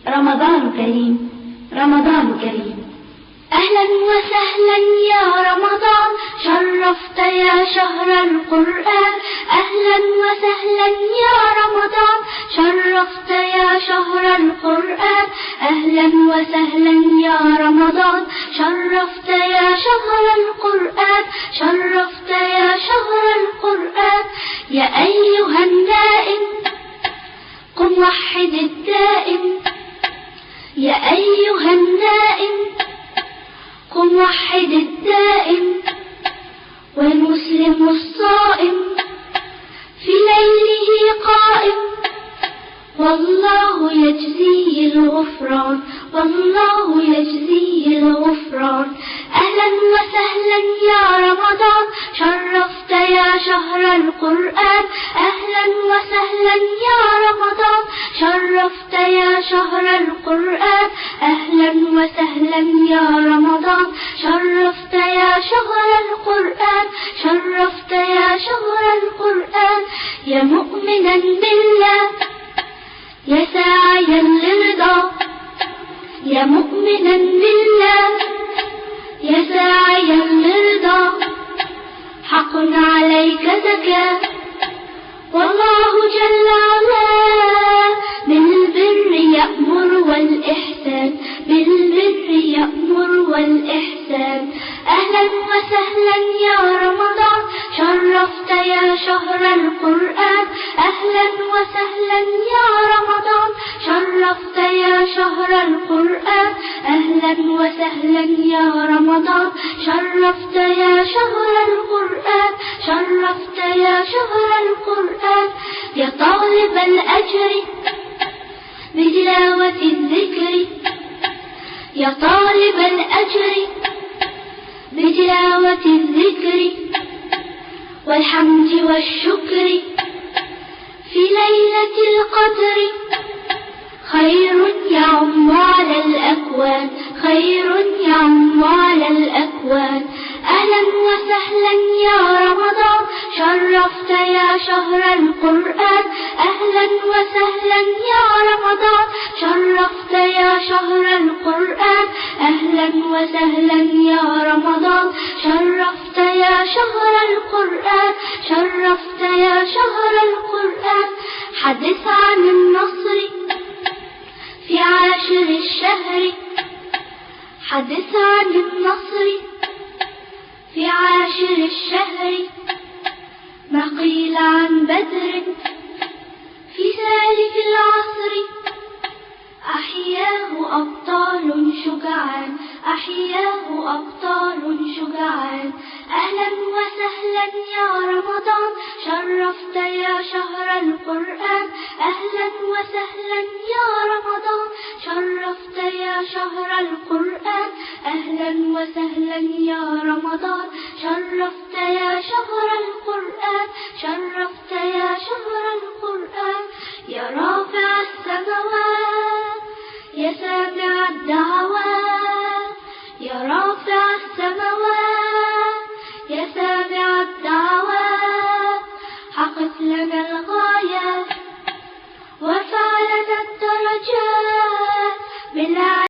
رمضان كريم، رمضان كريم. أهلا وسهلا يا رمضان، شرفت يا شهر القرآن. أهلا وسهلا يا رمضان، شرفت يا شهر القرآن. أهلا وسهلا يا رمضان، شرفت يا شهر القرآن. شرفت يا شهر القرآن. يا أيها النائم قم وحد الدائم. يا أيها النائم قم وحد الدائم. والمسلم الصائم في ليله قائم، والله يجزيه الغفران، والله يجزيه الغفران. أهلا وسهلا يا رمضان، شرفت يا شهر القرآن. أهلا وسهلا يا رمضان، شرفت يا شهر القرآن. أهلا وسهلا يا رمضان، شرفت يا شهر القرآن. شرفت يا شهر القرآن. يا مؤمنا بالله يا ساعيا للرضا، يا مؤمنا بالله يا ساعيا للرضا. حق عليك زكاة والله جل علاه، بالبر يأمر والإحسان، بالبر يأمر والإحسان. أهلا وسهلا يا رمضان، شرفت يا شهر القرآن. أهلا وسهلا يا رمضان، شرفت يا شهر القرآن. أهلا وسهلا يا رمضان، شرفت يا شهر القرآن. شرفت يا شهر القرآن. يا طالب الأجر بتلاوة الذكر، يا طالب الأجر بتلاوة الذكر والحمد والشكر في ليلة القدر. خير يعم على الأكوان، خير يعم على الأكوان. أهلا وسهلا يا رمضان، شرفت يا شهر القرآن. أهلا وسهلا يا رمضان، شرفت يا شهر القرآن. أهلا وسهلا يا رمضان، شرفت يا شهر القرآن. شرفت يا شهر القرآن. حدث عن النصر في عاشر الشهر، حدث عن النصر في عاشر الشهر. ما قيل عن بدر في سالف العصر. أحياه أبطال شجعان، أحياه أبطال شجعان. أهلا وسهلا يا رمضان، شرفت يا شهر القرآن. أهلا وسهلا يا رمضان، شرفت يا شهر القرآن. أهلا وسهلا يا رمضان، شرفت يا شهر القرآن. شرفت يا شهر القرآن. يا رافع السماوات يا سامع الدعوات، يا رافع السماوات يا سامع الدعوات. حقق لنا